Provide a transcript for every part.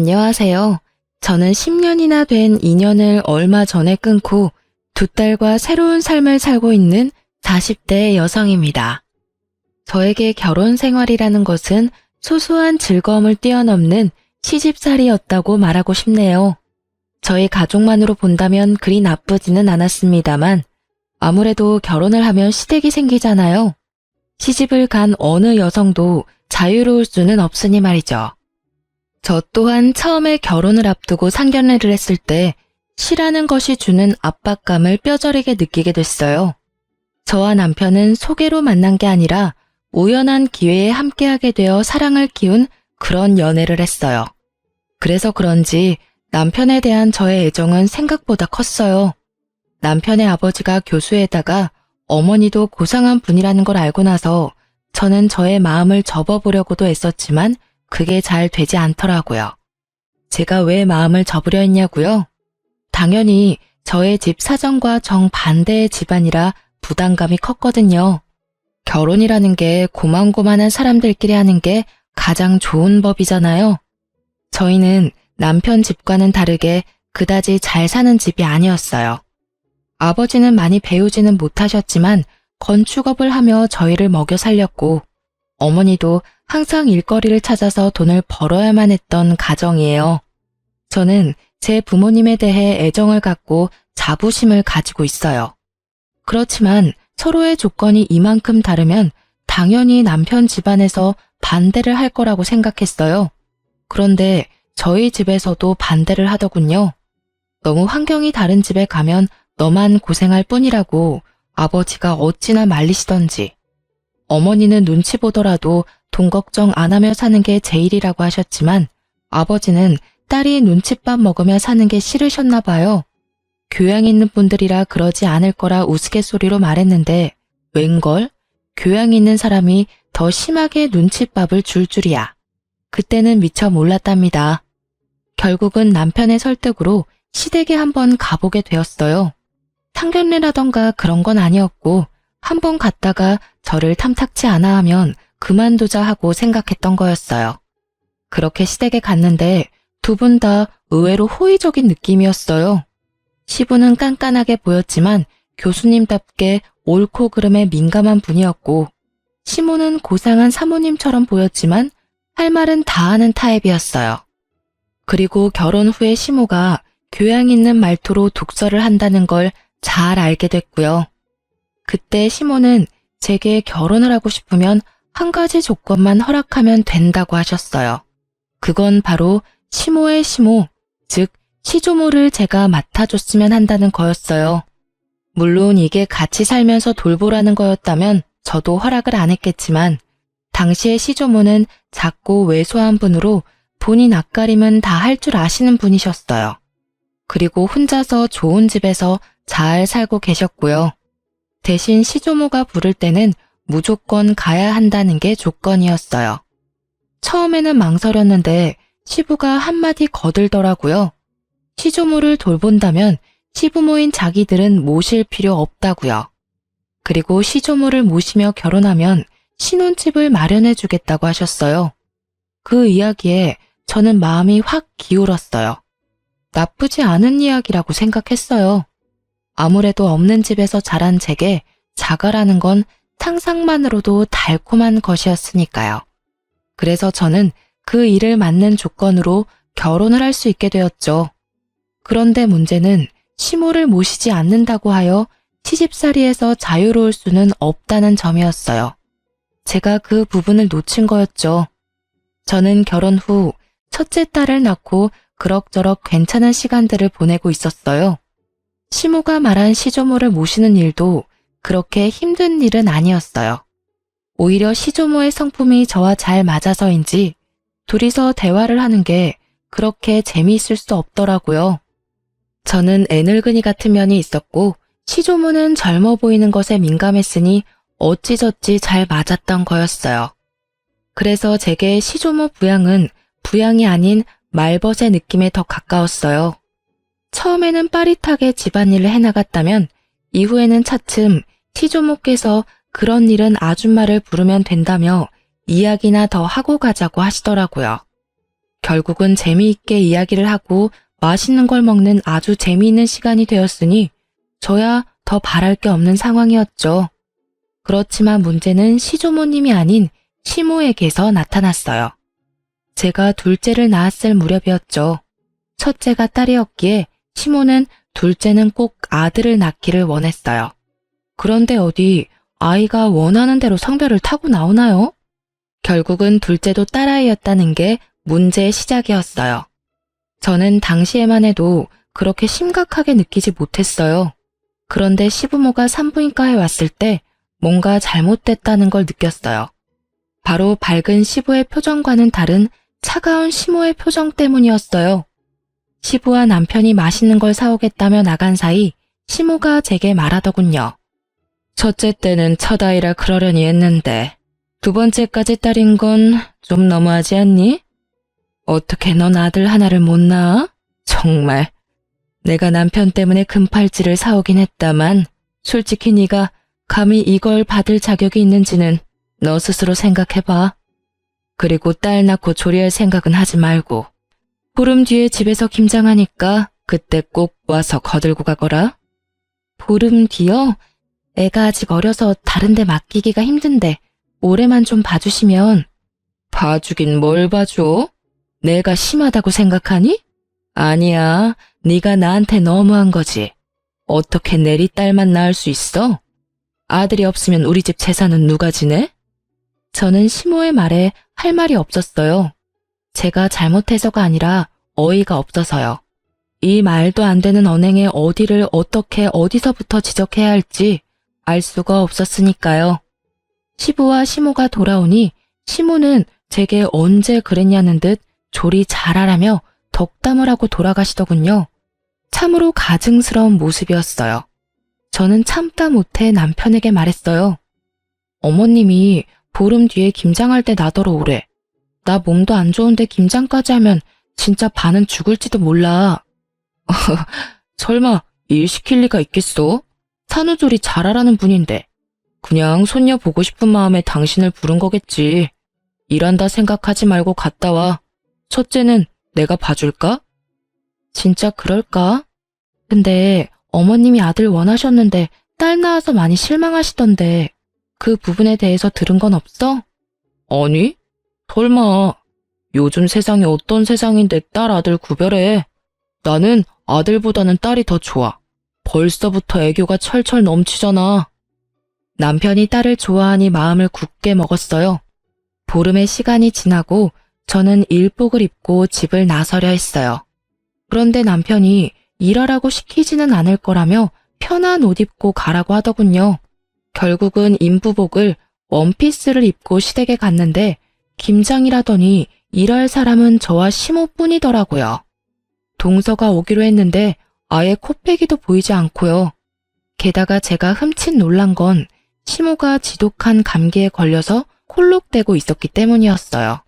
안녕하세요. 저는 10년이나 된 인연을 얼마 전에 끊고 두 딸과 새로운 삶을 살고 있는 40대 여성입니다. 저에게 결혼 생활이라는 것은 소소한 즐거움을 뛰어넘는 시집살이였다고 말하고 싶네요. 저희 가족만으로 본다면 그리 나쁘지는 않았습니다만 아무래도 결혼을 하면 시댁이 생기잖아요. 시집을 간 어느 여성도 자유로울 수는 없으니 말이죠. 저 또한 처음에 결혼을 앞두고 상견례를 했을 때 시라는 것이 주는 압박감을 뼈저리게 느끼게 됐어요. 저와 남편은 소개로 만난 게 아니라 우연한 기회에 함께하게 되어 사랑을 키운 그런 연애를 했어요. 그래서 그런지 남편에 대한 저의 애정은 생각보다 컸어요. 남편의 아버지가 교수에다가 어머니도 고상한 분이라는 걸 알고 나서 저는 저의 마음을 접어보려고도 애썼지만 그게 잘 되지 않더라고요. 제가 왜 마음을 접으려 했냐고요? 당연히 저의 집 사정과 정반대의 집안이라 부담감이 컸거든요. 결혼이라는 게 고만고만한 사람들끼리 하는 게 가장 좋은 법이잖아요. 저희는 남편 집과는 다르게 그다지 잘 사는 집이 아니었어요. 아버지는 많이 배우지는 못하셨지만 건축업을 하며 저희를 먹여 살렸고 어머니도 항상 일거리를 찾아서 돈을 벌어야만 했던 가정이에요. 저는 제 부모님에 대해 애정을 갖고 자부심을 가지고 있어요. 그렇지만 서로의 조건이 이만큼 다르면 당연히 남편 집안에서 반대를 할 거라고 생각했어요. 그런데 저희 집에서도 반대를 하더군요. 너무 환경이 다른 집에 가면 너만 고생할 뿐이라고 아버지가 어찌나 말리시던지. 어머니는 눈치 보더라도 돈 걱정 안 하며 사는 게 제일이라고 하셨지만 아버지는 딸이 눈칫밥 먹으며 사는 게 싫으셨나 봐요. 교양 있는 분들이라 그러지 않을 거라 우스갯소리로 말했는데 웬걸? 교양 있는 사람이 더 심하게 눈칫밥을 줄 줄이야. 그때는 미처 몰랐답니다. 결국은 남편의 설득으로 시댁에 한번 가보게 되었어요. 상견례라던가 그런 건 아니었고 한번 갔다가 저를 탐탁치 않아 하면 그만두자 하고 생각했던 거였어요. 그렇게 시댁에 갔는데 두 분 다 의외로 호의적인 느낌이었어요. 시부는 깐깐하게 보였지만 교수님답게 옳고 그름에 민감한 분이었고 시모는 고상한 사모님처럼 보였지만 할 말은 다 하는 타입이었어요. 그리고 결혼 후에 시모가 교양 있는 말투로 독서를 한다는 걸 잘 알게 됐고요. 그때 시모는 제게 결혼을 하고 싶으면 한 가지 조건만 허락하면 된다고 하셨어요. 그건 바로 시모의 시모, 즉 시조모를 제가 맡아줬으면 한다는 거였어요. 물론 이게 같이 살면서 돌보라는 거였다면 저도 허락을 안 했겠지만 당시의 시조모는 작고 왜소한 분으로 본인 앞가림은 다 할 줄 아시는 분이셨어요. 그리고 혼자서 좋은 집에서 잘 살고 계셨고요. 대신 시조모가 부를 때는 무조건 가야 한다는 게 조건이었어요. 처음에는 망설였는데 시부가 한마디 거들더라고요. 시조모를 돌본다면 시부모인 자기들은 모실 필요 없다고요. 그리고 시조모를 모시며 결혼하면 신혼집을 마련해 주겠다고 하셨어요. 그 이야기에 저는 마음이 확 기울었어요. 나쁘지 않은 이야기라고 생각했어요. 아무래도 없는 집에서 자란 제게 자가라는 건 상상만으로도 달콤한 것이었으니까요. 그래서 저는 그 일을 맞는 조건으로 결혼을 할 수 있게 되었죠. 그런데 문제는 시모를 모시지 않는다고 하여 시집살이에서 자유로울 수는 없다는 점이었어요. 제가 그 부분을 놓친 거였죠. 저는 결혼 후 첫째 딸을 낳고 그럭저럭 괜찮은 시간들을 보내고 있었어요. 시모가 말한 시조모를 모시는 일도 그렇게 힘든 일은 아니었어요. 오히려 시조모의 성품이 저와 잘 맞아서인지 둘이서 대화를 하는 게 그렇게 재미있을 수 없더라고요. 저는 애늙은이 같은 면이 있었고 시조모는 젊어 보이는 것에 민감했으니 어찌저찌 잘 맞았던 거였어요. 그래서 제게 시조모 부양은 부양이 아닌 말벗의 느낌에 더 가까웠어요. 처음에는 빠릿하게 집안일을 해나갔다면 이후에는 차츰 시조모께서 그런 일은 아줌마를 부르면 된다며 이야기나 더 하고 가자고 하시더라고요. 결국은 재미있게 이야기를 하고 맛있는 걸 먹는 아주 재미있는 시간이 되었으니 저야 더 바랄 게 없는 상황이었죠. 그렇지만 문제는 시조모님이 아닌 시모에게서 나타났어요. 제가 둘째를 낳았을 무렵이었죠. 첫째가 딸이었기에 시모는 둘째는 꼭 아들을 낳기를 원했어요. 그런데 어디 아이가 원하는 대로 성별을 타고 나오나요? 결국은 둘째도 딸아이였다는 게 문제의 시작이었어요. 저는 당시에만 해도 그렇게 심각하게 느끼지 못했어요. 그런데 시부모가 산부인과에 왔을 때 뭔가 잘못됐다는 걸 느꼈어요. 바로 밝은 시부의 표정과는 다른 차가운 시모의 표정 때문이었어요. 시부와 남편이 맛있는 걸 사오겠다며 나간 사이 시모가 제게 말하더군요. 첫째 때는 첫 아이라 그러려니 했는데 두 번째까지 딸인 건 좀 너무하지 않니? 어떻게 넌 아들 하나를 못 낳아? 정말. 내가 남편 때문에 금팔찌를 사오긴 했다만 솔직히 네가 감히 이걸 받을 자격이 있는지는 너 스스로 생각해봐. 그리고 딸 낳고 조리할 생각은 하지 말고 보름 뒤에 집에서 김장하니까 그때 꼭 와서 거들고 가거라. 보름 뒤요? 애가 아직 어려서 다른 데 맡기기가 힘든데 올해만 좀 봐주시면. 봐주긴 뭘 봐줘? 내가 심하다고 생각하니? 아니야, 네가 나한테 너무한 거지. 어떻게 내리 딸만 낳을 수 있어? 아들이 없으면 우리 집 재산은 누가 지내? 저는 시모의 말에 할 말이 없었어요. 제가 잘못해서가 아니라 어이가 없어서요. 이 말도 안 되는 언행에 어디를 어떻게 어디서부터 지적해야 할지 알 수가 없었으니까요. 시부와 시모가 돌아오니 시모는 제게 언제 그랬냐는 듯 조리 잘하라며 덕담을 하고 돌아가시더군요. 참으로 가증스러운 모습이었어요. 저는 참다 못해 남편에게 말했어요. 어머님이 보름 뒤에 김장할 때 나더러 오래. 나 몸도 안 좋은데 김장까지 하면 진짜 반은 죽을지도 몰라. 설마 일 시킬 리가 있겠어? 산후조리 잘하라는 분인데. 그냥 손녀 보고 싶은 마음에 당신을 부른 거겠지. 일한다 생각하지 말고 갔다 와. 첫째는 내가 봐줄까? 진짜 그럴까? 근데 어머님이 아들 원하셨는데 딸 낳아서 많이 실망하시던데 그 부분에 대해서 들은 건 없어? 아니, 설마. 요즘 세상이 어떤 세상인데 딸 아들 구별해. 나는 아들보다는 딸이 더 좋아. 벌써부터 애교가 철철 넘치잖아. 남편이 딸을 좋아하니 마음을 굳게 먹었어요. 보름의 시간이 지나고 저는 일복을 입고 집을 나서려 했어요. 그런데 남편이 일하라고 시키지는 않을 거라며 편한 옷 입고 가라고 하더군요. 결국은 인부복을 원피스를 입고 시댁에 갔는데 김장이라더니 일할 사람은 저와 시모뿐이더라고요. 동서가 오기로 했는데 아예 코빼기도 보이지 않고요. 게다가 제가 흠칫 놀란 건 시모가 지독한 감기에 걸려서 콜록대고 있었기 때문이었어요.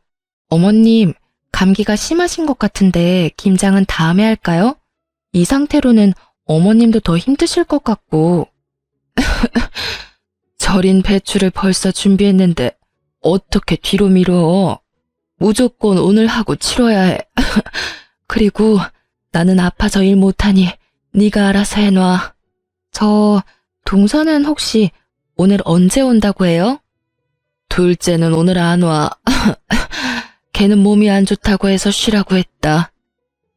어머님, 감기가 심하신 것 같은데 김장은 다음에 할까요? 이 상태로는 어머님도 더 힘드실 것 같고. 절인 배추를 벌써 준비했는데 어떻게 뒤로 미뤄? 무조건 오늘 하고 치러야 해. 그리고 나는 아파서 일 못하니 네가 알아서 해놔. 저 동서는 혹시 오늘 언제 온다고 해요? 둘째는 오늘 안 와. 걔는 몸이 안 좋다고 해서 쉬라고 했다.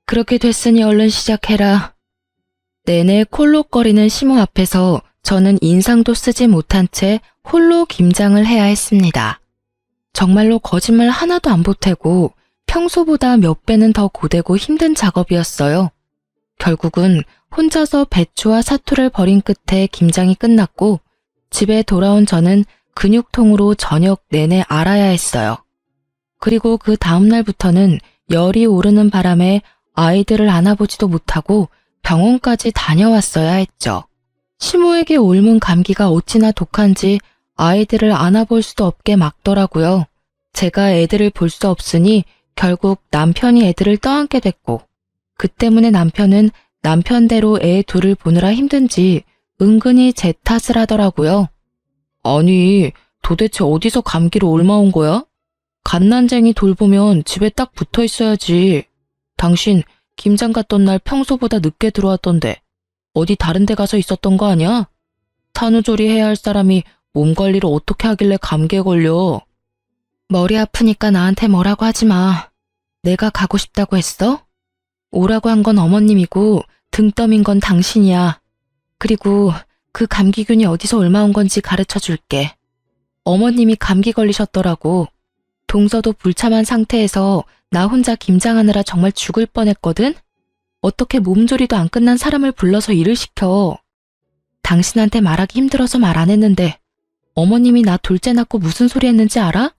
그렇게 됐으니 얼른 시작해라. 내내 콜록거리는 시모 앞에서 저는 인상도 쓰지 못한 채 홀로 김장을 해야 했습니다. 정말로 거짓말 하나도 안 보태고 평소보다 몇 배는 더 고되고 힘든 작업이었어요. 결국은 혼자서 배추와 사투를 벌인 끝에 김장이 끝났고 집에 돌아온 저는 근육통으로 저녁 내내 앓아야 했어요. 그리고 그 다음 날부터는 열이 오르는 바람에 아이들을 안아보지도 못하고 병원까지 다녀왔어야 했죠. 시모에게 옮은 감기가 어찌나 독한지 아이들을 안아볼 수도 없게 막더라고요. 제가 애들을 볼 수 없으니 결국 남편이 애들을 떠안게 됐고 그 때문에 남편은 남편대로 애 둘을 보느라 힘든지 은근히 제 탓을 하더라고요. 아니, 도대체 어디서 감기로 옮아온 거야? 갓난쟁이 돌보면 집에 딱 붙어 있어야지. 당신 김장 갔던 날 평소보다 늦게 들어왔던데 어디 다른 데 가서 있었던 거 아니야? 산후조리 해야 할 사람이 몸 관리를 어떻게 하길래 감기에 걸려? 머리 아프니까 나한테 뭐라고 하지 마. 내가 가고 싶다고 했어? 오라고 한 건 어머님이고 등 떠민 건 당신이야. 그리고 그 감기균이 어디서 얼마 온 건지 가르쳐 줄게. 어머님이 감기 걸리셨더라고. 동서도 불참한 상태에서 나 혼자 김장하느라 정말 죽을 뻔했거든? 어떻게 몸조리도 안 끝난 사람을 불러서 일을 시켜. 당신한테 말하기 힘들어서 말 안 했는데 어머님이 나 둘째 낳고 무슨 소리 했는지 알아?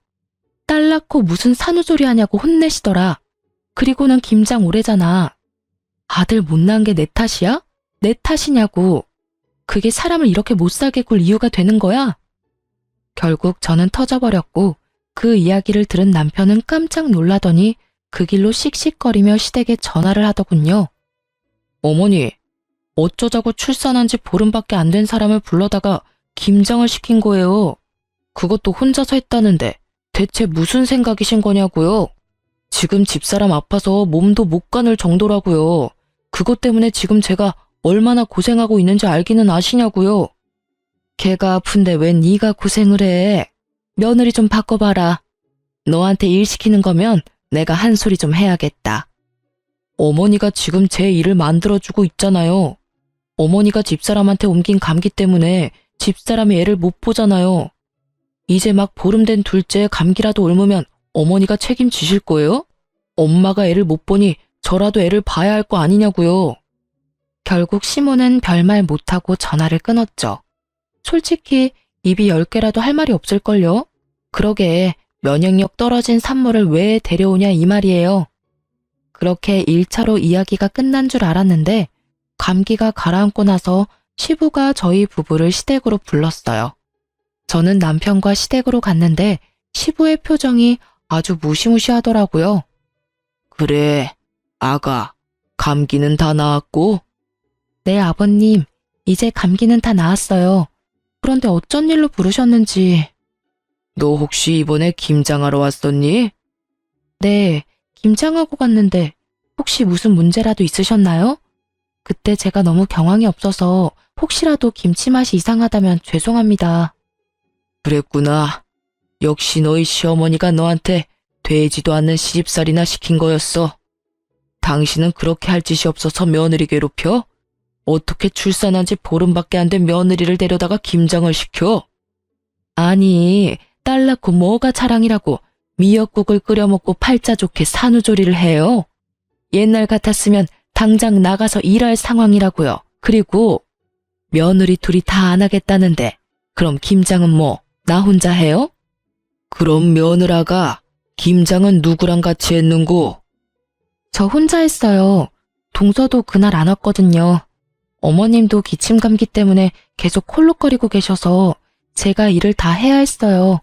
딸 낳고 무슨 산후조리 하냐고 혼내시더라. 그리고는 김장 오래잖아. 아들 못 낳은 게 내 탓이야? 내 탓이냐고. 그게 사람을 이렇게 못 살게 굴 이유가 되는 거야? 결국 저는 터져버렸고 그 이야기를 들은 남편은 깜짝 놀라더니 그 길로 씩씩거리며 시댁에 전화를 하더군요. 어머니, 어쩌자고 출산한 지 보름밖에 안 된 사람을 불러다가 김장을 시킨 거예요. 그것도 혼자서 했다는데 대체 무슨 생각이신 거냐고요? 지금 집사람 아파서 몸도 못 가눌 정도라고요. 그것 때문에 지금 제가 얼마나 고생하고 있는지 알기는 아시냐고요. 걔가 아픈데 왜 네가 고생을 해? 며느리 좀 바꿔봐라. 너한테 일 시키는 거면 내가 한 소리 좀 해야겠다. 어머니가 지금 제 일을 만들어주고 있잖아요. 어머니가 집사람한테 옮긴 감기 때문에 집사람이 애를 못 보잖아요. 이제 막 보름 된 둘째 감기라도 옮으면 어머니가 책임지실 거예요? 엄마가 애를 못 보니 저라도 애를 봐야 할 거 아니냐고요. 결국 시모는 별말 못하고 전화를 끊었죠. 솔직히 입이 10개라도 할 말이 없을걸요? 그러게 면역력 떨어진 산모를 왜 데려오냐 이 말이에요. 그렇게 1차로 이야기가 끝난 줄 알았는데 감기가 가라앉고 나서 시부가 저희 부부를 시댁으로 불렀어요. 저는 남편과 시댁으로 갔는데 시부의 표정이 아주 무시무시하더라고요. 그래, 아가, 감기는 다 나았고? 네, 아버님, 이제 감기는 다 나았어요. 그런데 어쩐 일로 부르셨는지. 너 혹시 이번에 김장하러 왔었니? 네, 김장하고 갔는데 혹시 무슨 문제라도 있으셨나요? 그때 제가 너무 경황이 없어서 혹시라도 김치 맛이 이상하다면 죄송합니다. 그랬구나. 역시 너희 시어머니가 너한테 되지도 않는 시집살이나 시킨 거였어. 당신은 그렇게 할 짓이 없어서 며느리 괴롭혀? 어떻게 출산한 지 보름밖에 안 된 며느리를 데려다가 김장을 시켜? 아니, 딸 낳고 뭐가 자랑이라고 미역국을 끓여 먹고 팔자 좋게 산후조리를 해요. 옛날 같았으면 당장 나가서 일할 상황이라고요. 그리고 며느리 둘이 다 안 하겠다는데 그럼 김장은 뭐 나 혼자 해요? 그럼 며느라가 김장은 누구랑 같이 했는고? 저 혼자 했어요. 동서도 그날 안 왔거든요. 어머님도 기침 감기 때문에 계속 콜록거리고 계셔서 제가 일을 다 해야 했어요.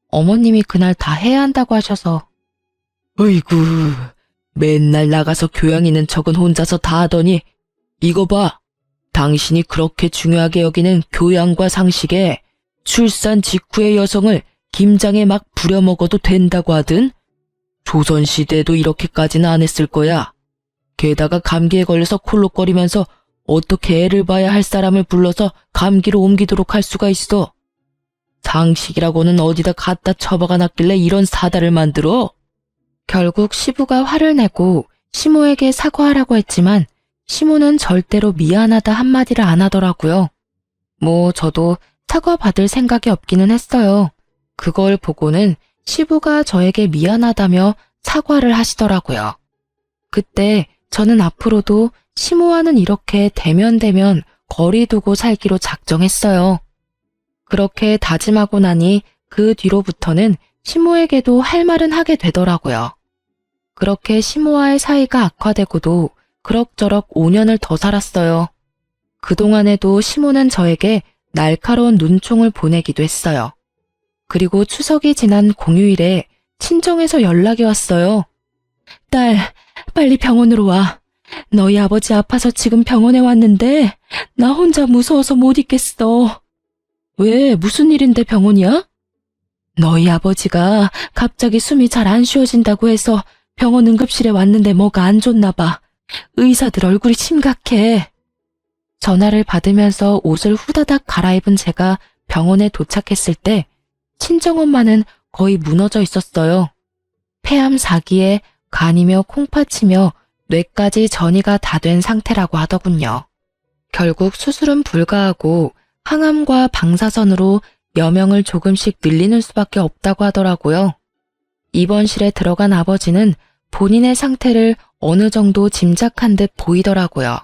어머님이 그날 다 해야 한다고 하셔서. 어이구, 맨날 나가서 교양 있는 척은 혼자서 다 하더니 이거 봐. 당신이 그렇게 중요하게 여기는 교양과 상식에 출산 직후의 여성을 김장에 막 부려먹어도 된다고 하든 조선시대에도 이렇게까지는 안 했을 거야. 게다가 감기에 걸려서 콜록거리면서 어떻게 애를 봐야 할 사람을 불러서 감기로 옮기도록 할 수가 있어. 상식이라고는 어디다 갖다 처박아 놨길래 이런 사달을 만들어? 결국 시부가 화를 내고 시모에게 사과하라고 했지만 시모는 절대로 미안하다 한마디를 안 하더라고요. 뭐 저도 사과받을 생각이 없기는 했어요. 그걸 보고는 시부가 저에게 미안하다며 사과를 하시더라고요. 그때 저는 앞으로도 시모와는 이렇게 대면대면 거리 두고 살기로 작정했어요. 그렇게 다짐하고 나니 그 뒤로부터는 시모에게도 할 말은 하게 되더라고요. 그렇게 시모와의 사이가 악화되고도 그럭저럭 5년을 더 살았어요. 그동안에도 시모는 저에게 날카로운 눈총을 보내기도 했어요. 그리고 추석이 지난 공휴일에 친정에서 연락이 왔어요. 딸, 빨리 병원으로 와. 너희 아버지 아파서 지금 병원에 왔는데 나 혼자 무서워서 못 있겠어. 왜, 무슨 일인데 병원이야? 너희 아버지가 갑자기 숨이 잘 안 쉬어진다고 해서 병원 응급실에 왔는데 뭐가 안 좋나 봐. 의사들 얼굴이 심각해. 전화를 받으면서 옷을 후다닥 갈아입은 제가 병원에 도착했을 때 친정엄마는 거의 무너져 있었어요. 폐암 4기에 간이며 콩팥이며 뇌까지 전이가 다 된 상태라고 하더군요. 결국 수술은 불가하고 항암과 방사선으로 여명을 조금씩 늘리는 수밖에 없다고 하더라고요. 입원실에 들어간 아버지는 본인의 상태를 어느 정도 짐작한 듯 보이더라고요.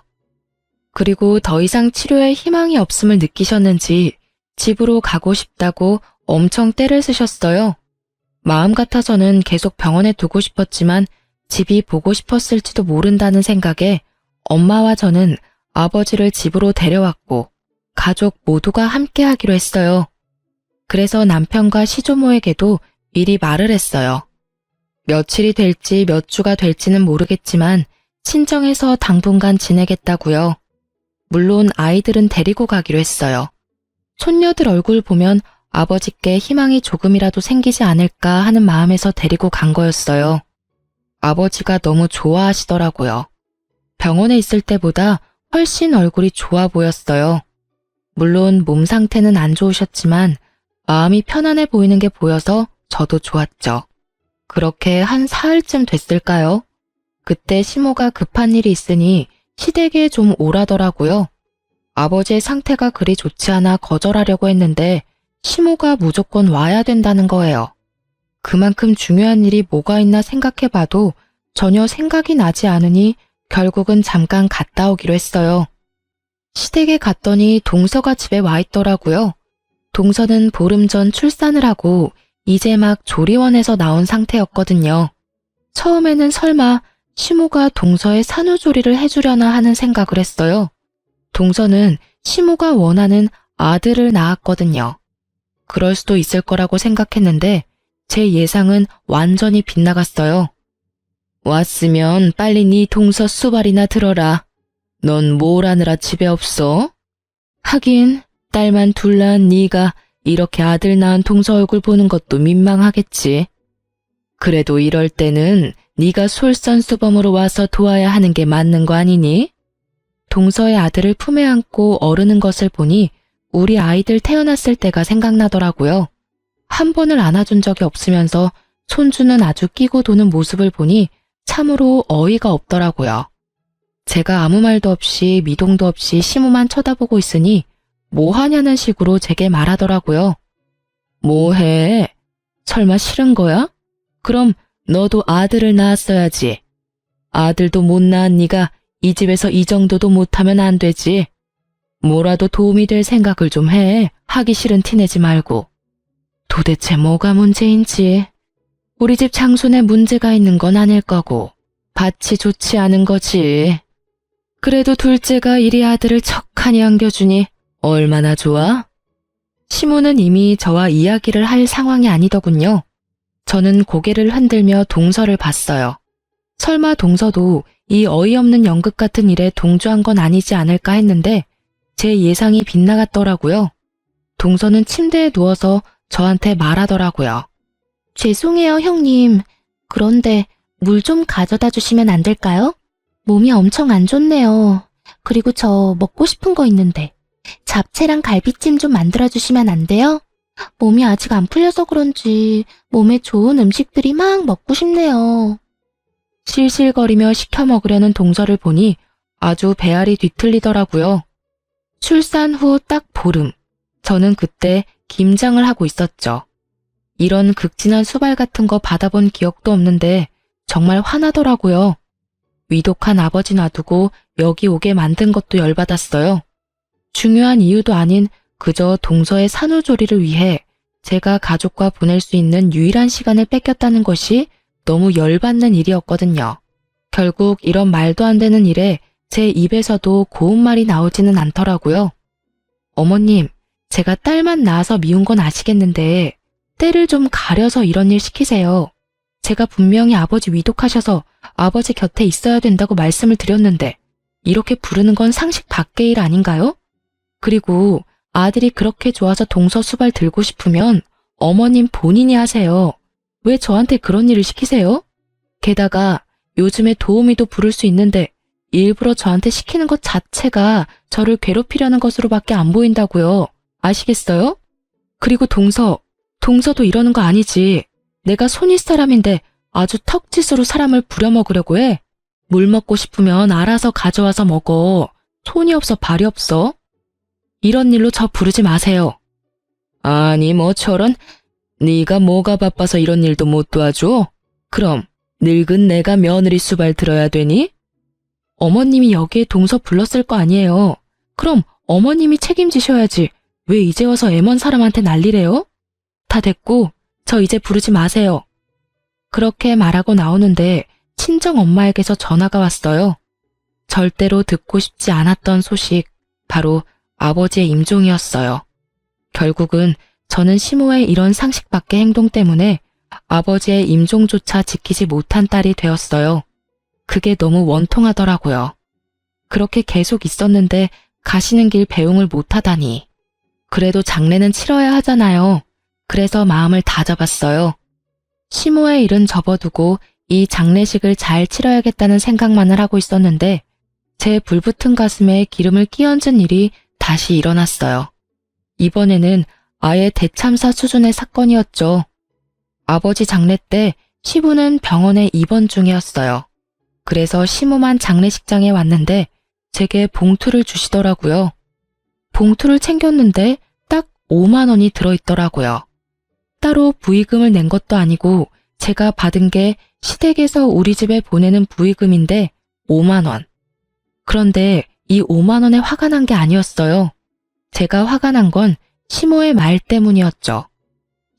그리고 더 이상 치료에 희망이 없음을 느끼셨는지 집으로 가고 싶다고 엄청 떼를 쓰셨어요. 마음 같아서는 계속 병원에 두고 싶었지만 집이 보고 싶었을지도 모른다는 생각에 엄마와 저는 아버지를 집으로 데려왔고 가족 모두가 함께 하기로 했어요. 그래서 남편과 시조모에게도 미리 말을 했어요. 며칠이 될지 몇 주가 될지는 모르겠지만 친정에서 당분간 지내겠다고요. 물론 아이들은 데리고 가기로 했어요. 손녀들 얼굴 보면 아버지께 희망이 조금이라도 생기지 않을까 하는 마음에서 데리고 간 거였어요. 아버지가 너무 좋아하시더라고요. 병원에 있을 때보다 훨씬 얼굴이 좋아 보였어요. 물론 몸 상태는 안 좋으셨지만 마음이 편안해 보이는 게 보여서 저도 좋았죠. 그렇게 한 사흘쯤 됐을까요? 그때 시모가 급한 일이 있으니 시댁에 좀 오라더라고요. 아버지의 상태가 그리 좋지 않아 거절하려고 했는데 시모가 무조건 와야 된다는 거예요. 그만큼 중요한 일이 뭐가 있나 생각해봐도 전혀 생각이 나지 않으니 결국은 잠깐 갔다 오기로 했어요. 시댁에 갔더니 동서가 집에 와 있더라고요. 동서는 보름 전 출산을 하고 이제 막 조리원에서 나온 상태였거든요. 처음에는 설마 시모가 동서의 산후조리를 해주려나 하는 생각을 했어요. 동서는 시모가 원하는 아들을 낳았거든요. 그럴 수도 있을 거라고 생각했는데 제 예상은 완전히 빗나갔어요. 왔으면 빨리 네 동서 수발이나 들어라. 넌 뭘 하느라 집에 없어? 하긴 딸만 둘 낳은 네가 이렇게 아들 낳은 동서 얼굴 보는 것도 민망하겠지. 그래도 이럴 때는 네가 솔선수범으로 와서 도와야 하는 게 맞는 거 아니니? 동서의 아들을 품에 안고 어르는 것을 보니 우리 아이들 태어났을 때가 생각나더라고요. 한 번을 안아준 적이 없으면서 손주는 아주 끼고 도는 모습을 보니 참으로 어이가 없더라고요. 제가 아무 말도 없이 미동도 없이 시모만 쳐다보고 있으니 뭐 하냐는 식으로 제게 말하더라고요. 뭐해? 설마 싫은 거야? 그럼 너도 아들을 낳았어야지. 아들도 못 낳은 네가 이 집에서 이 정도도 못하면 안 되지. 뭐라도 도움이 될 생각을 좀 해. 하기 싫은 티 내지 말고. 도대체 뭐가 문제인지. 우리 집 장손에 문제가 있는 건 아닐 거고 밭이 좋지 않은 거지. 그래도 둘째가 이리 아들을 척하니 안겨주니 얼마나 좋아? 시모는 이미 저와 이야기를 할 상황이 아니더군요. 저는 고개를 흔들며 동서를 봤어요. 설마 동서도 이 어이없는 연극 같은 일에 동조한 건 아니지 않을까 했는데 제 예상이 빗나갔더라고요. 동서는 침대에 누워서 저한테 말하더라고요. 죄송해요, 형님. 그런데 물 좀 가져다 주시면 안 될까요? 몸이 엄청 안 좋네요. 그리고 저 먹고 싶은 거 있는데 잡채랑 갈비찜 좀 만들어 주시면 안 돼요? 몸이 아직 안 풀려서 그런지 몸에 좋은 음식들이 막 먹고 싶네요. 실실거리며 시켜 먹으려는 동서를 보니 아주 배알이 뒤틀리더라고요. 출산 후 딱 보름, 저는 그때 김장을 하고 있었죠. 이런 극진한 수발 같은 거 받아본 기억도 없는데 정말 화나더라고요. 위독한 아버지 놔두고 여기 오게 만든 것도 열받았어요. 중요한 이유도 아닌 그저 동서의 산후조리를 위해 제가 가족과 보낼 수 있는 유일한 시간을 뺏겼다는 것이 너무 열받는 일이었거든요. 결국 이런 말도 안 되는 일에 제 입에서도 고운 말이 나오지는 않더라고요. 어머님, 제가 딸만 낳아서 미운 건 아시겠는데 때를 좀 가려서 이런 일 시키세요. 제가 분명히 아버지 위독하셔서 아버지 곁에 있어야 된다고 말씀을 드렸는데 이렇게 부르는 건 상식 밖의 일 아닌가요? 그리고 아들이 그렇게 좋아서 동서 수발 들고 싶으면 어머님 본인이 하세요. 왜 저한테 그런 일을 시키세요? 게다가 요즘에 도우미도 부를 수 있는데 일부러 저한테 시키는 것 자체가 저를 괴롭히려는 것으로밖에 안 보인다고요. 아시겠어요? 그리고 동서도 이러는 거 아니지. 내가 손윗 사람인데 아주 턱짓으로 사람을 부려먹으려고 해. 물 먹고 싶으면 알아서 가져와서 먹어. 손이 없어 발이 없어. 이런 일로 저 부르지 마세요. 아니 뭐 저런, 네가 뭐가 바빠서 이런 일도 못 도와줘? 그럼 늙은 내가 며느리 수발 들어야 되니? 어머님이 여기에 동서 불렀을 거 아니에요. 그럼 어머님이 책임지셔야지. 왜 이제 와서 애먼 사람한테 난리래요? 다 됐고 저 이제 부르지 마세요. 그렇게 말하고 나오는데 친정 엄마에게서 전화가 왔어요. 절대로 듣고 싶지 않았던 소식, 바로 아버지의 임종이었어요. 결국은 저는 시모의 이런 상식 밖의 행동 때문에 아버지의 임종조차 지키지 못한 딸이 되었어요. 그게 너무 원통하더라고요. 그렇게 계속 있었는데 가시는 길 배웅을 못하다니. 그래도 장례는 치러야 하잖아요. 그래서 마음을 다잡았어요. 시모의 일은 접어두고 이 장례식을 잘 치러야겠다는 생각만을 하고 있었는데 제 불붙은 가슴에 기름을 끼얹은 일이 다시 일어났어요. 이번에는 아예 대참사 수준의 사건이었죠. 아버지 장례 때 시부는 병원에 입원 중이었어요. 그래서 시모만 장례식장에 왔는데 제게 봉투를 주시더라고요. 봉투를 챙겼는데 딱 5만 원이 들어있더라고요. 따로 부의금을 낸 것도 아니고 제가 받은 게 시댁에서 우리 집에 보내는 부의금인데 5만 원. 그런데 이 5만 원에 화가 난 게 아니었어요. 제가 화가 난 건 시모의 말 때문이었죠.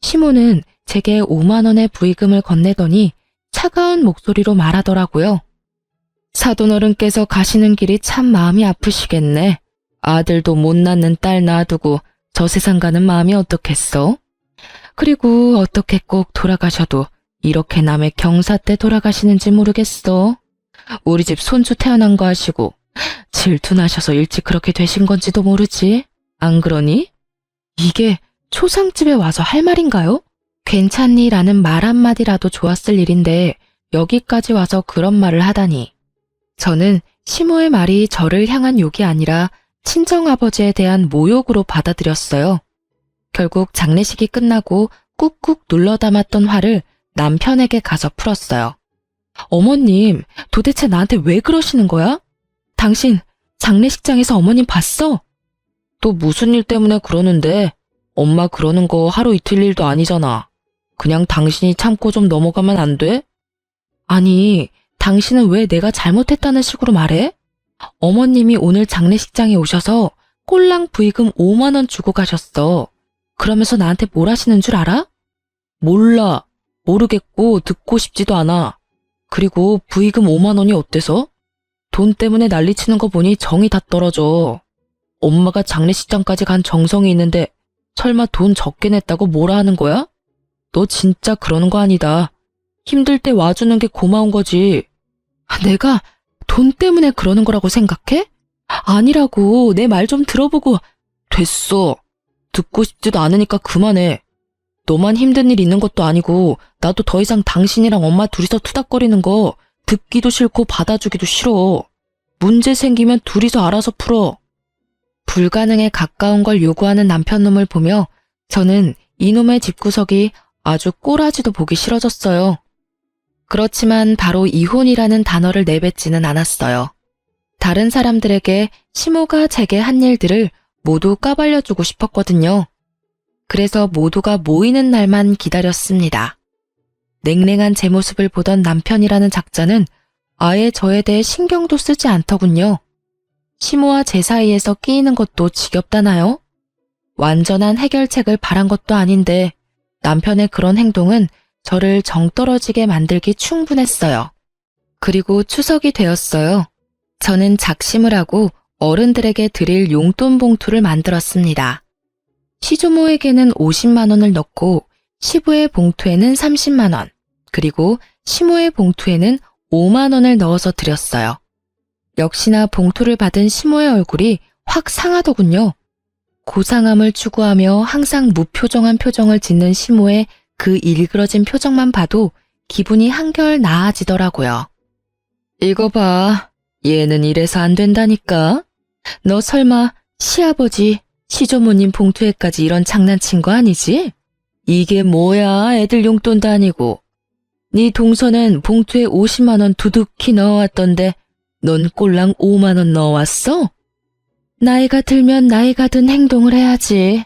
시모는 제게 5만 원의 부의금을 건네더니 차가운 목소리로 말하더라고요. 사돈어른께서 가시는 길이 참 마음이 아프시겠네. 아들도 못 낳는 딸 놔두고 저 세상 가는 마음이 어떻겠어? 그리고 어떻게 꼭 돌아가셔도 이렇게 남의 경사 때 돌아가시는지 모르겠어. 우리 집 손주 태어난 거 아시고 질투나셔서 일찍 그렇게 되신 건지도 모르지. 안 그러니? 이게 초상집에 와서 할 말인가요? 괜찮니? 라는 말 한마디라도 좋았을 일인데 여기까지 와서 그런 말을 하다니. 저는 시모의 말이 저를 향한 욕이 아니라 친정아버지에 대한 모욕으로 받아들였어요. 결국 장례식이 끝나고 꾹꾹 눌러 담았던 화를 남편에게 가서 풀었어요. 어머님, 도대체 나한테 왜 그러시는 거야? 당신 장례식장에서 어머님 봤어? 또 무슨 일 때문에 그러는데? 엄마 그러는 거 하루 이틀 일도 아니잖아. 그냥 당신이 참고 좀 넘어가면 안 돼? 아니, 당신은 왜 내가 잘못했다는 식으로 말해? 어머님이 오늘 장례식장에 오셔서 꼴랑 부의금 5만 원 주고 가셨어. 그러면서 나한테 뭘 하시는 줄 알아? 몰라. 모르겠고 듣고 싶지도 않아. 그리고 부의금 5만 원이 어때서? 돈 때문에 난리치는 거 보니 정이 다 떨어져. 엄마가 장례식장까지 간 정성이 있는데 설마 돈 적게 냈다고 뭐라 하는 거야? 너 진짜 그러는 거 아니다. 힘들 때 와주는 게 고마운 거지. 내가 돈 때문에 그러는 거라고 생각해? 아니라고. 내 말 좀 들어보고. 됐어. 듣고 싶지도 않으니까 그만해. 너만 힘든 일 있는 것도 아니고 나도 더 이상 당신이랑 엄마 둘이서 투닥거리는 거 듣기도 싫고 받아주기도 싫어. 문제 생기면 둘이서 알아서 풀어. 불가능에 가까운 걸 요구하는 남편놈을 보며 저는 이놈의 집구석이 아주 꼬라지도 보기 싫어졌어요. 그렇지만 바로 이혼이라는 단어를 내뱉지는 않았어요. 다른 사람들에게 시모가 제게 한 일들을 모두 까발려주고 싶었거든요. 그래서 모두가 모이는 날만 기다렸습니다. 냉랭한 제 모습을 보던 남편이라는 작자는 아예 저에 대해 신경도 쓰지 않더군요. 시모와 제 사이에서 끼이는 것도 지겹다나요? 완전한 해결책을 바란 것도 아닌데 남편의 그런 행동은 저를 정떨어지게 만들기 충분했어요. 그리고 추석이 되었어요. 저는 작심을 하고 어른들에게 드릴 용돈 봉투를 만들었습니다. 시조모에게는 50만 원을 넣고 시부의 봉투에는 30만 원, 그리고 시모의 봉투에는 5만 원을 넣어서 드렸어요. 역시나 봉투를 받은 시모의 얼굴이 확 상하더군요. 고상함을 추구하며 항상 무표정한 표정을 짓는 시모의 그 일그러진 표정만 봐도 기분이 한결 나아지더라고요. 이거 봐. 얘는 이래서 안 된다니까. 너 설마 시아버지, 시조모님 봉투에까지 이런 장난친 거 아니지? 이게 뭐야, 애들 용돈도 아니고. 네 동서는 봉투에 50만 원 두둑히 넣어왔던데 넌 꼴랑 5만 원 넣어왔어? 나이가 들면 나이가 든 행동을 해야지.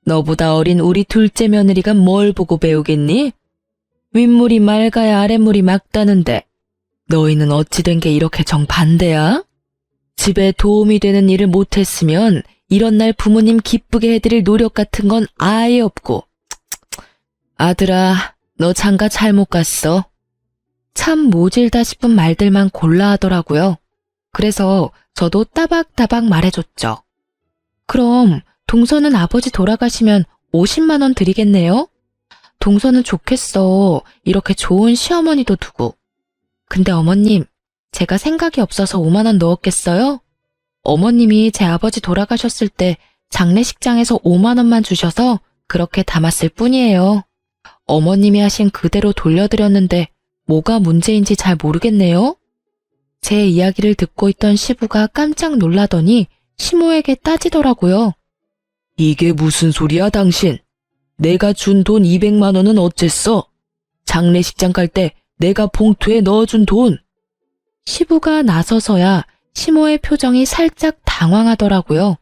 너보다 어린 우리 둘째 며느리가 뭘 보고 배우겠니? 윗물이 맑아야 아랫물이 맑다는데 너희는 어찌 된 게 이렇게 정반대야? 집에 도움이 되는 일을 못했으면 이런 날 부모님 기쁘게 해드릴 노력 같은 건 아예 없고. 아들아, 너 장가 잘못 갔어. 참 모질다 싶은 말들만 골라 하더라고요. 그래서 저도 따박따박 말해줬죠. 그럼 동서는 아버지 돌아가시면 50만 원 드리겠네요? 동서는 좋겠어. 이렇게 좋은 시어머니도 두고. 근데 어머님, 제가 생각이 없어서 5만 원 넣었겠어요? 어머님이 제 아버지 돌아가셨을 때 장례식장에서 5만 원만 주셔서 그렇게 담았을 뿐이에요. 어머님이 하신 그대로 돌려드렸는데 뭐가 문제인지 잘 모르겠네요. 제 이야기를 듣고 있던 시부가 깜짝 놀라더니 시모에게 따지더라고요. 이게 무슨 소리야, 당신? 내가 준 돈 200만 원은 어쨌어? 장례식장 갈 때 내가 봉투에 넣어준 돈. 시부가 나서서야 시모의 표정이 살짝 당황하더라고요.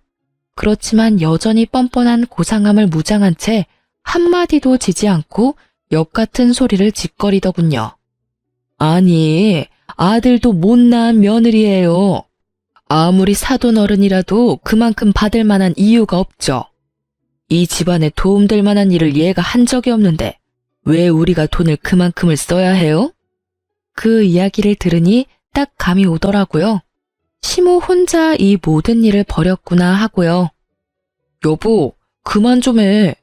그렇지만 여전히 뻔뻔한 고상함을 무장한 채 한마디도 지지 않고 역같은 소리를 짓거리더군요. 아니, 아들도 못난 며느리예요. 아무리 사돈 어른이라도 그만큼 받을 만한 이유가 없죠. 이 집안에 도움될 만한 일을 얘가 한 적이 없는데 왜 우리가 돈을 그만큼을 써야 해요? 그 이야기를 들으니 딱 감이 오더라고요. 시모 혼자 이 모든 일을 벌였구나 하고요. 여보, 그만 좀 해.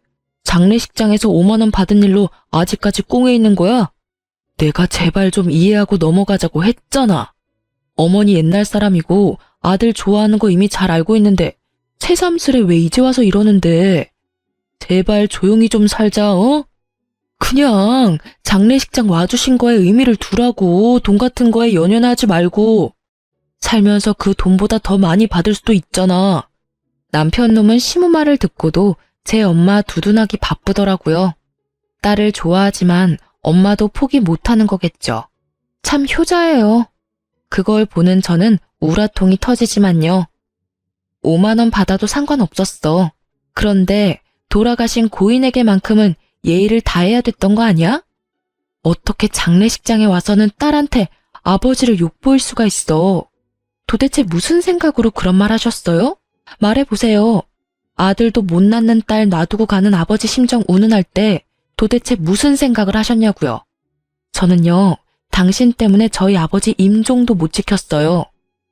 장례식장에서 5만 원 받은 일로 아직까지 꽁에 있는 거야? 내가 제발 좀 이해하고 넘어가자고 했잖아. 어머니 옛날 사람이고 아들 좋아하는 거 이미 잘 알고 있는데 새삼스레 왜 이제 와서 이러는데. 제발 조용히 좀 살자, 어? 그냥 장례식장 와주신 거에 의미를 두라고. 돈 같은 거에 연연하지 말고. 살면서 그 돈보다 더 많이 받을 수도 있잖아. 남편 놈은 시모 말을 듣고도 제 엄마 두둔하기 바쁘더라고요. 딸을 좋아하지만 엄마도 포기 못하는 거겠죠. 참 효자예요. 그걸 보는 저는 우라통이 터지지만요. 5만 원 받아도 상관없었어. 그런데 돌아가신 고인에게만큼은 예의를 다해야 됐던 거 아니야? 어떻게 장례식장에 와서는 딸한테 아버지를 욕보일 수가 있어. 도대체 무슨 생각으로 그런 말 하셨어요? 말해보세요. 아들도 못 낳는 딸 놔두고 가는 아버지 심정 운운할 때 도대체 무슨 생각을 하셨냐고요. 저는요, 당신 때문에 저희 아버지 임종도 못 지켰어요.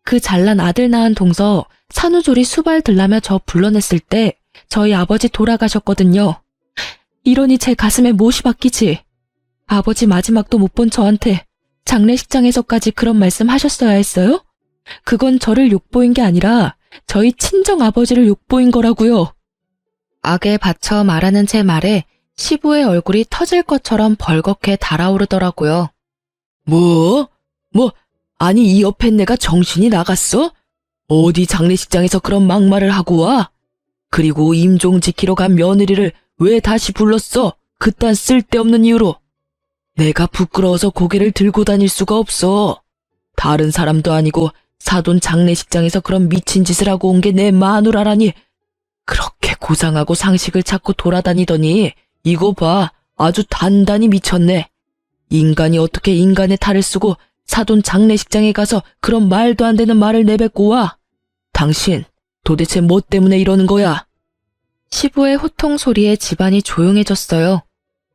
그 잘난 아들 낳은 동서 산후조리 수발 들라며 저 불러냈을 때 저희 아버지 돌아가셨거든요. 이러니 제 가슴에 못이 박히지. 아버지 마지막도 못 본 저한테 장례식장에서까지 그런 말씀 하셨어야 했어요? 그건 저를 욕보인 게 아니라 저희 친정 아버지를 욕보인 거라고요. 악에 받쳐 말하는 제 말에 시부의 얼굴이 터질 것처럼 벌겋게 달아오르더라고요. 뭐? 아니 이 옆에 내가 정신이 나갔어? 어디 장례식장에서 그런 막말을 하고 와? 그리고 임종 지키러 간 며느리를 왜 다시 불렀어? 그딴 쓸데없는 이유로. 내가 부끄러워서 고개를 들고 다닐 수가 없어. 다른 사람도 아니고 사돈 장례식장에서 그런 미친 짓을 하고 온 게 내 마누라라니. 그렇게 고상하고 상식을 찾고 돌아다니더니 이거 봐, 아주 단단히 미쳤네. 인간이 어떻게 인간의 탈을 쓰고 사돈 장례식장에 가서 그런 말도 안 되는 말을 내뱉고 와. 당신 도대체 뭐 때문에 이러는 거야? 시부의 호통 소리에 집안이 조용해졌어요.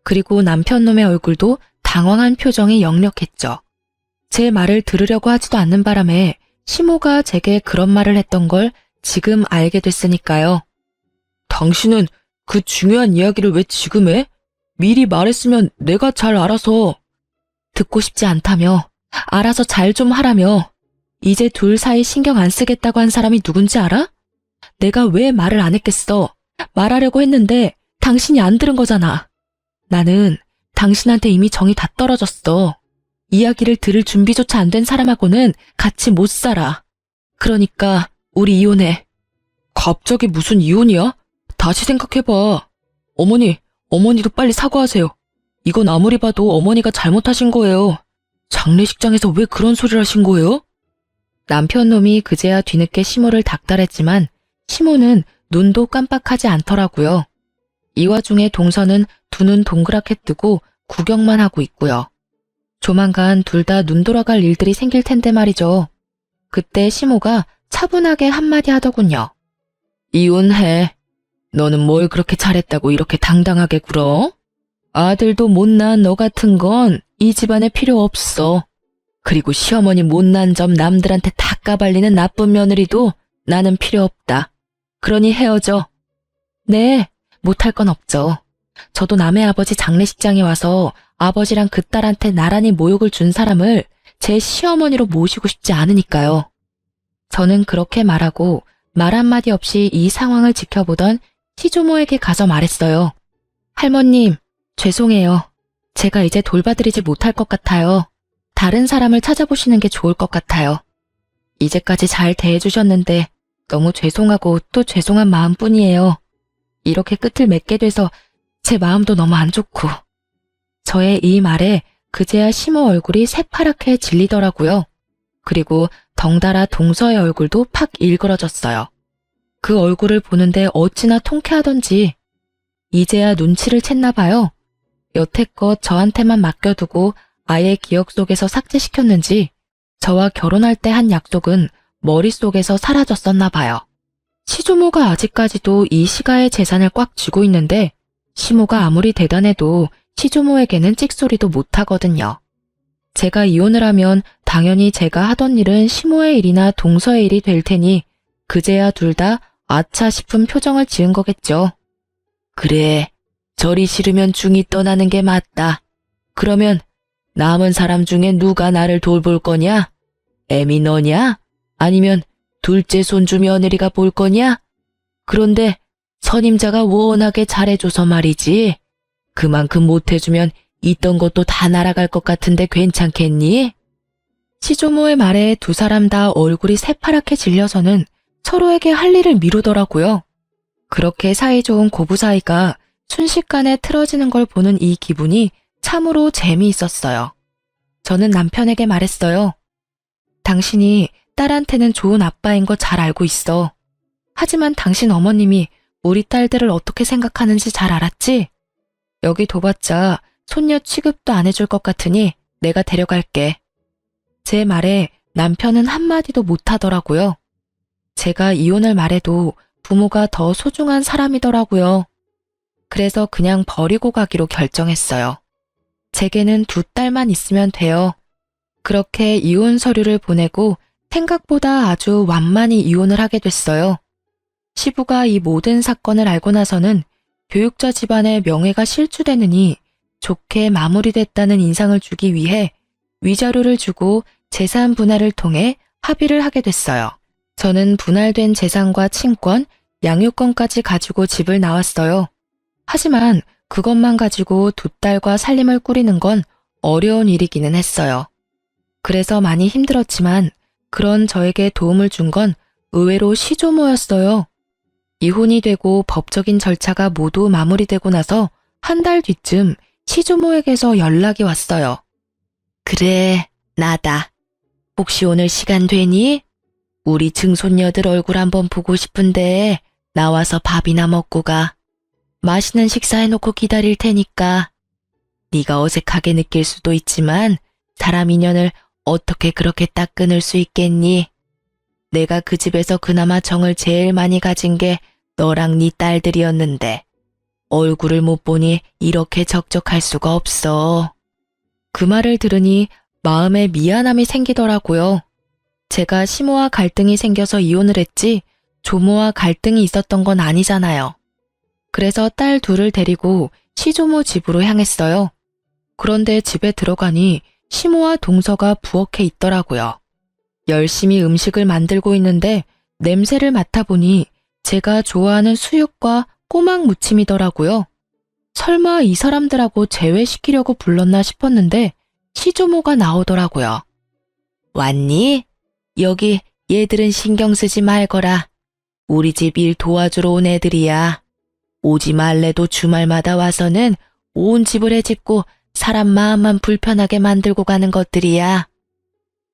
그리고 남편 놈의 얼굴도 당황한 표정이 역력했죠. 제 말을 들으려고 하지도 않는 바람에 시모가 제게 그런 말을 했던 걸 지금 알게 됐으니까요. 당신은 그 중요한 이야기를 왜 지금 해? 미리 말했으면 내가 잘 알아서. 듣고 싶지 않다며, 알아서 잘 좀 하라며. 이제 둘 사이 신경 안 쓰겠다고 한 사람이 누군지 알아? 내가 왜 말을 안 했겠어? 말하려고 했는데 당신이 안 들은 거잖아. 나는 당신한테 이미 정이 다 떨어졌어. 이야기를 들을 준비조차 안 된 사람하고는 같이 못 살아. 그러니까 우리 이혼해. 갑자기 무슨 이혼이야? 다시 생각해봐. 어머니도 빨리 사과하세요. 이건 아무리 봐도 어머니가 잘못하신 거예요. 장례식장에서 왜 그런 소리를 하신 거예요? 남편 놈이 그제야 뒤늦게 시모를 닥달했지만 시모는 눈도 깜빡하지 않더라고요. 이 와중에 동서는 두 눈 동그랗게 뜨고 구경만 하고 있고요. 조만간 둘 다 눈 돌아갈 일들이 생길 텐데 말이죠. 그때 시모가 차분하게 한마디 하더군요. 이혼해. 너는 뭘 그렇게 잘했다고 이렇게 당당하게 굴어? 아들도 못난 너 같은 건 이 집안에 필요 없어. 그리고 시어머니 못난 점 남들한테 다 까발리는 나쁜 며느리도 나는 필요 없다. 그러니 헤어져. 네, 못할 건 없죠. 저도 남의 아버지 장례식장에 와서 아버지랑 그 딸한테 나란히 모욕을 준 사람을 제 시어머니로 모시고 싶지 않으니까요. 저는 그렇게 말하고 말 한마디 없이 이 상황을 지켜보던 시조모에게 가서 말했어요. 할머님, 죄송해요. 제가 이제 돌봐드리지 못할 것 같아요. 다른 사람을 찾아보시는 게 좋을 것 같아요. 이제까지 잘 대해주셨는데 너무 죄송하고 또 죄송한 마음뿐이에요. 이렇게 끝을 맺게 돼서 제 마음도 너무 안 좋고. 저의 이 말에 그제야 시모 얼굴이 새파랗게 질리더라고요. 그리고 덩달아 동서의 얼굴도 팍 일그러졌어요. 그 얼굴을 보는데 어찌나 통쾌하던지 이제야 눈치를 챘나 봐요. 여태껏 저한테만 맡겨두고 아예 기억 속에서 삭제시켰는지 저와 결혼할 때 한 약속은 머릿속에서 사라졌었나 봐요. 시조모가 아직까지도 이 시가의 재산을 꽉 쥐고 있는데 시모가 아무리 대단해도 시조모에게는 찍소리도 못하거든요. 제가 이혼을 하면 당연히 제가 하던 일은 시모의 일이나 동서의 일이 될 테니 그제야 둘 다 아차 싶은 표정을 지은 거겠죠. 그래, 절이 싫으면 중이 떠나는 게 맞다. 그러면 남은 사람 중에 누가 나를 돌볼 거냐? 애미 너냐? 아니면 둘째 손주 며느리가 볼 거냐? 그런데 선임자가 워낙에 잘해줘서 말이지. 그만큼 못해주면 있던 것도 다 날아갈 것 같은데 괜찮겠니? 시조모의 말에 두 사람 다 얼굴이 새파랗게 질려서는 서로에게 할 일을 미루더라고요. 그렇게 사이좋은 고부 사이가 순식간에 틀어지는 걸 보는 이 기분이 참으로 재미있었어요. 저는 남편에게 말했어요. 당신이 딸한테는 좋은 아빠인 거 잘 알고 있어. 하지만 당신 어머님이 우리 딸들을 어떻게 생각하는지 잘 알았지? 여기 둬봤자 손녀 취급도 안 해줄 것 같으니 내가 데려갈게. 제 말에 남편은 한마디도 못하더라고요. 제가 이혼을 말해도 부모가 더 소중한 사람이더라고요. 그래서 그냥 버리고 가기로 결정했어요. 제게는 두 딸만 있으면 돼요. 그렇게 이혼 서류를 보내고 생각보다 아주 완만히 이혼을 하게 됐어요. 시부가 이 모든 사건을 알고 나서는 교육자 집안의 명예가 실추되느니 좋게 마무리됐다는 인상을 주기 위해 위자료를 주고 재산 분할을 통해 합의를 하게 됐어요. 저는 분할된 재산과 친권, 양육권까지 가지고 집을 나왔어요. 하지만 그것만 가지고 두 딸과 살림을 꾸리는 건 어려운 일이기는 했어요. 그래서 많이 힘들었지만 그런 저에게 도움을 준 건 의외로 시조모였어요. 이혼이 되고 법적인 절차가 모두 마무리되고 나서 한 달 뒤쯤 시조모에게서 연락이 왔어요. 그래, 나다. 혹시 오늘 시간 되니? 우리 증손녀들 얼굴 한번 보고 싶은데 나와서 밥이나 먹고 가. 맛있는 식사해놓고 기다릴 테니까. 네가 어색하게 느낄 수도 있지만 사람 인연을 어떻게 그렇게 딱 끊을 수 있겠니? 내가 그 집에서 그나마 정을 제일 많이 가진 게 너랑 네 딸들이었는데 얼굴을 못 보니 이렇게 적적할 수가 없어. 그 말을 들으니 마음에 미안함이 생기더라고요. 제가 시모와 갈등이 생겨서 이혼을 했지 조모와 갈등이 있었던 건 아니잖아요. 그래서 딸 둘을 데리고 시조모 집으로 향했어요. 그런데 집에 들어가니 시모와 동서가 부엌에 있더라고요. 열심히 음식을 만들고 있는데 냄새를 맡아보니 제가 좋아하는 수육과 꼬막 무침이더라고요. 설마 이 사람들하고 제외시키려고 불렀나 싶었는데 시조모가 나오더라고요. 왔니? 여기 얘들은 신경 쓰지 말거라. 우리 집 일 도와주러 온 애들이야. 오지 말래도 주말마다 와서는 온 집을 해집고 사람 마음만 불편하게 만들고 가는 것들이야.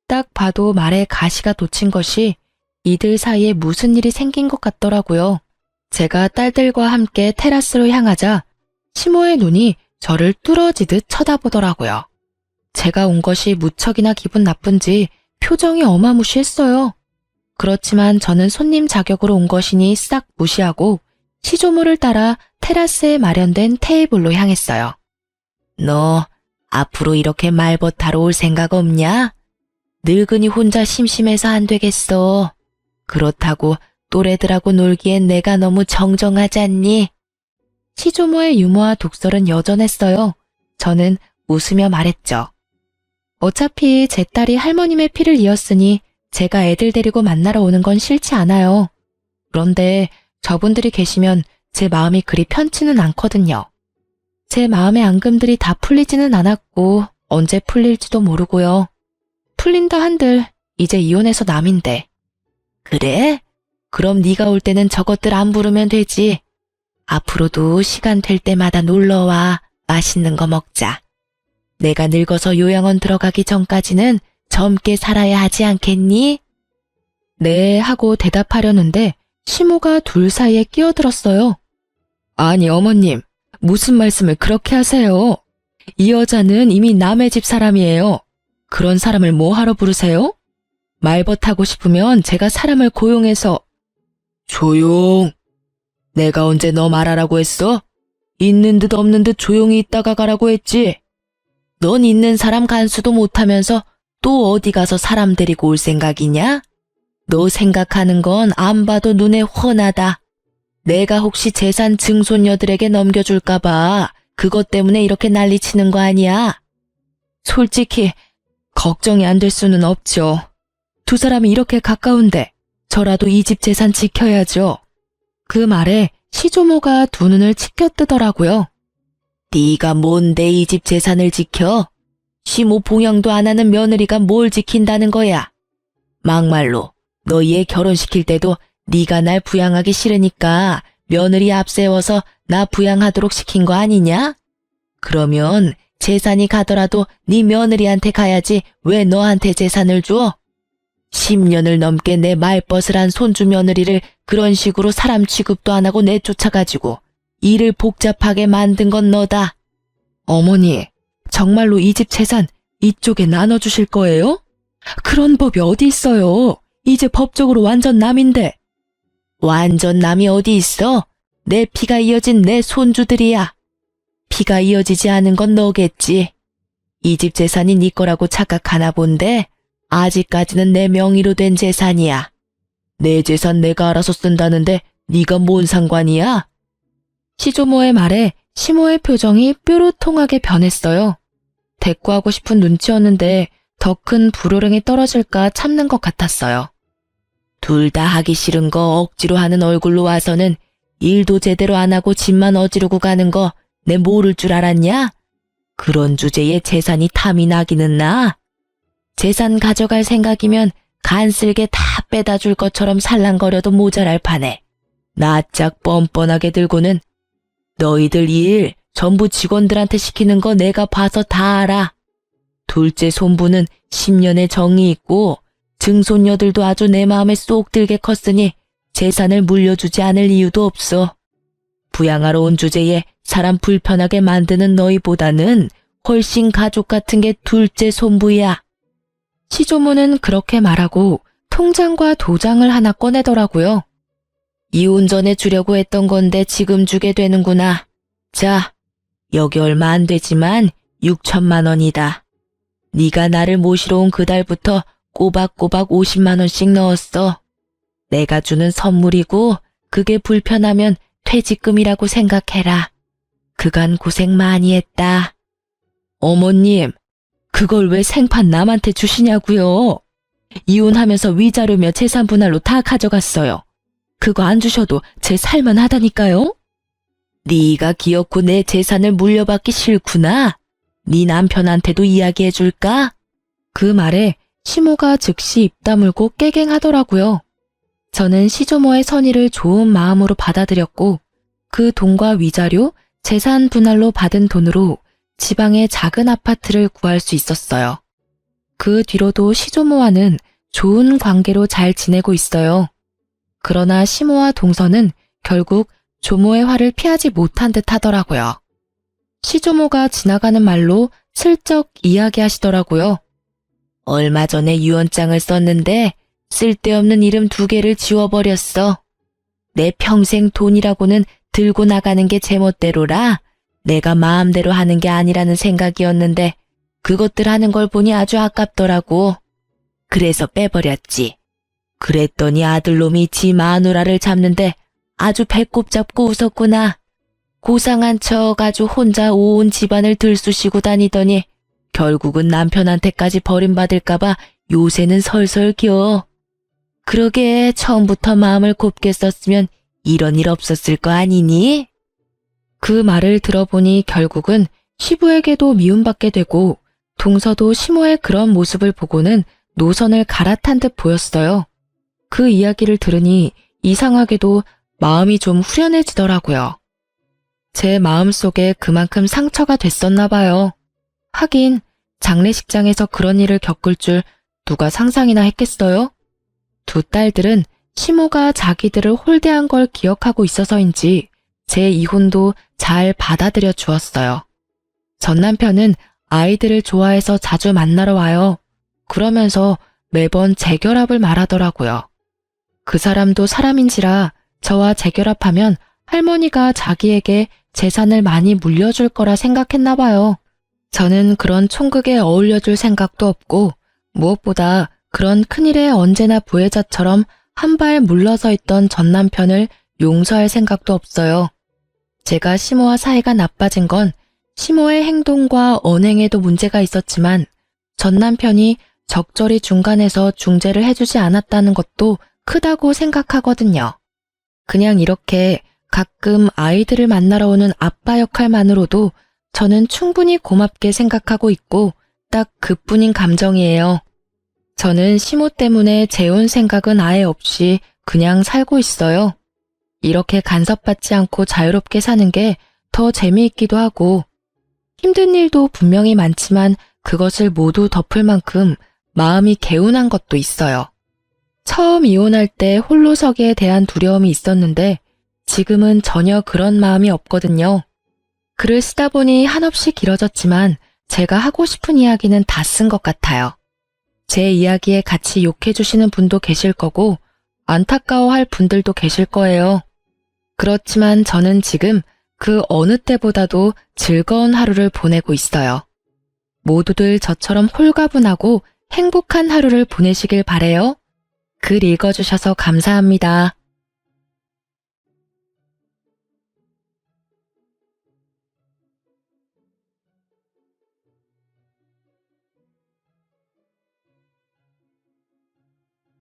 딱 봐도 말에 가시가 돋친 것이 이들 사이에 무슨 일이 생긴 것 같더라고요. 제가 딸들과 함께 테라스로 향하자 시모의 눈이 저를 뚫어지듯 쳐다보더라고요. 제가 온 것이 무척이나 기분 나쁜지 표정이 어마무시했어요. 그렇지만 저는 손님 자격으로 온 것이니 싹 무시하고 시조모를 따라 테라스에 마련된 테이블로 향했어요. 너 앞으로 이렇게 말벗하러 올 생각 없냐? 늙은이 혼자 심심해서 안 되겠어. 그렇다고 또래들하고 놀기엔 내가 너무 정정하지 않니? 시조모의 유머와 독설은 여전했어요. 저는 웃으며 말했죠. 어차피 제 딸이 할머님의 피를 이었으니 제가 애들 데리고 만나러 오는 건 싫지 않아요. 그런데 저분들이 계시면 제 마음이 그리 편치는 않거든요. 제 마음의 앙금들이 다 풀리지는 않았고 언제 풀릴지도 모르고요. 풀린다 한들 이제 이혼해서 남인데. 그래? 그럼 네가 올 때는 저것들 안 부르면 되지. 앞으로도 시간 될 때마다 놀러와. 맛있는 거 먹자. 내가 늙어서 요양원 들어가기 전까지는 젊게 살아야 하지 않겠니? 네 하고 대답하려는데 시모가 둘 사이에 끼어들었어요. 아니 어머님, 무슨 말씀을 그렇게 하세요? 이 여자는 이미 남의 집 사람이에요. 그런 사람을 뭐 하러 부르세요? 말벗하고 싶으면 제가 사람을 고용해서. 조용! 내가 언제 너 말하라고 했어? 있는 듯 없는 듯 조용히 있다가 가라고 했지. 넌 있는 사람 간수도 못하면서 또 어디 가서 사람 데리고 올 생각이냐? 너 생각하는 건 안 봐도 눈에 훤하다. 내가 혹시 재산 증손녀들에게 넘겨줄까봐 그것 때문에 이렇게 난리치는 거 아니야? 솔직히 걱정이 안 될 수는 없죠. 두 사람이 이렇게 가까운데 저라도 이 집 재산 지켜야죠. 그 말에 시조모가 두 눈을 치켜뜨더라고요. 네가 뭔데 이 집 재산을 지켜? 시모 봉양도 안 하는 며느리가 뭘 지킨다는 거야? 막말로 너 얘 결혼시킬 때도 네가 날 부양하기 싫으니까 며느리 앞세워서 나 부양하도록 시킨 거 아니냐? 그러면 재산이 가더라도 네 며느리한테 가야지 왜 너한테 재산을 줘? 10년을 넘게 내 말벗을 한 손주 며느리를 그런 식으로 사람 취급도 안 하고 내쫓아가지고 일을 복잡하게 만든 건 너다. 어머니, 정말로 이 집 재산 이쪽에 나눠주실 거예요? 그런 법이 어디 있어요? 이제 법적으로 완전 남인데. 완전 남이 어디 있어? 내 피가 이어진 내 손주들이야. 피가 이어지지 않은 건 너겠지. 이 집 재산이 네 거라고 착각하나 본데 아직까지는 내 명의로 된 재산이야. 내 재산 내가 알아서 쓴다는데 네가 뭔 상관이야? 시조모의 말에 시모의 표정이 뾰루통하게 변했어요. 대꾸하고 싶은 눈치였는데 더 큰 불호령이 떨어질까 참는 것 같았어요. 둘 다 하기 싫은 거 억지로 하는 얼굴로 와서는 일도 제대로 안 하고 집만 어지르고 가는 거 내 모를 줄 알았냐? 그런 주제에 재산이 탐이 나기는 나. 재산 가져갈 생각이면 간쓸게 다 빼다 줄 것처럼 살랑거려도 모자랄 판에 낯짝 뻔뻔하게 들고는 너희들 일 전부 직원들한테 시키는 거 내가 봐서 다 알아. 둘째 손부는 10년의 정이 있고 증손녀들도 아주 내 마음에 쏙 들게 컸으니 재산을 물려주지 않을 이유도 없어. 부양하러 온 주제에 사람 불편하게 만드는 너희보다는 훨씬 가족 같은 게 둘째 손부야. 시조모는 그렇게 말하고 통장과 도장을 하나 꺼내더라고요. 이혼 전에 주려고 했던 건데 지금 주게 되는구나. 자, 여기 얼마 안 되지만 6천만 원이다. 네가 나를 모시러 온 그달부터 꼬박꼬박 50만 원씩 넣었어. 내가 주는 선물이고 그게 불편하면 퇴직금이라고 생각해라. 그간 고생 많이 했다. 어머님, 그걸 왜 생판 남한테 주시냐고요? 이혼하면서 위자료며 재산 분할로 다 가져갔어요. 그거 안 주셔도 제 살만하다니까요. 네가 기어코 내 재산을 물려받기 싫구나. 네 남편한테도 이야기해줄까? 그 말에 시모가 즉시 입 다물고 깨갱하더라고요. 저는 시조모의 선의를 좋은 마음으로 받아들였고 그 돈과 위자료, 재산 분할로 받은 돈으로 지방의 작은 아파트를 구할 수 있었어요. 그 뒤로도 시조모와는 좋은 관계로 잘 지내고 있어요. 그러나 시모와 동서는 결국 조모의 화를 피하지 못한 듯 하더라고요. 시조모가 지나가는 말로 슬쩍 이야기하시더라고요. 얼마 전에 유언장을 썼는데 쓸데없는 이름 2개를 지워버렸어. 내 평생 돈이라고는 들고 나가는 게 제멋대로라. 내가 마음대로 하는 게 아니라는 생각이었는데 그것들 하는 걸 보니 아주 아깝더라고. 그래서 빼버렸지. 그랬더니 아들놈이 지 마누라를 잡는데 아주 배꼽 잡고 웃었구나. 고상한 척 아주 혼자 온 집안을 들쑤시고 다니더니 결국은 남편한테까지 버림받을까봐 요새는 설설 겨. 그러게 처음부터 마음을 곱게 썼으면 이런 일 없었을 거 아니니? 그 말을 들어보니 결국은 시부에게도 미움받게 되고 동서도 시모의 그런 모습을 보고는 노선을 갈아탄 듯 보였어요. 그 이야기를 들으니 이상하게도 마음이 좀 후련해지더라고요. 제 마음속에 그만큼 상처가 됐었나 봐요. 하긴 장례식장에서 그런 일을 겪을 줄 누가 상상이나 했겠어요? 2 딸들은 시모가 자기들을 홀대한 걸 기억하고 있어서인지 제 이혼도 잘 받아들여 주었어요. 전 남편은 아이들을 좋아해서 자주 만나러 와요. 그러면서 매번 재결합을 말하더라고요. 그 사람도 사람인지라 저와 재결합하면 할머니가 자기에게 재산을 많이 물려줄 거라 생각했나 봐요. 저는 그런 총극에 어울려줄 생각도 없고 무엇보다 그런 큰일에 언제나 부혜자처럼 한 발 물러서 있던 전 남편을 용서할 생각도 없어요. 제가 시모와 사이가 나빠진 건 시모의 행동과 언행에도 문제가 있었지만 전 남편이 적절히 중간에서 중재를 해주지 않았다는 것도 크다고 생각하거든요. 그냥 이렇게 가끔 아이들을 만나러 오는 아빠 역할만으로도 저는 충분히 고맙게 생각하고 있고 딱 그뿐인 감정이에요. 저는 시모 때문에 재혼 생각은 아예 없이 그냥 살고 있어요. 이렇게 간섭받지 않고 자유롭게 사는 게 더 재미있기도 하고 힘든 일도 분명히 많지만 그것을 모두 덮을 만큼 마음이 개운한 것도 있어요. 처음 이혼할 때 홀로 서기에 대한 두려움이 있었는데 지금은 전혀 그런 마음이 없거든요. 글을 쓰다 보니 한없이 길어졌지만 제가 하고 싶은 이야기는 다 쓴 것 같아요. 제 이야기에 같이 욕해주시는 분도 계실 거고 안타까워할 분들도 계실 거예요. 그렇지만 저는 지금 그 어느 때보다도 즐거운 하루를 보내고 있어요. 모두들 저처럼 홀가분하고 행복한 하루를 보내시길 바래요. 글 읽어주셔서 감사합니다.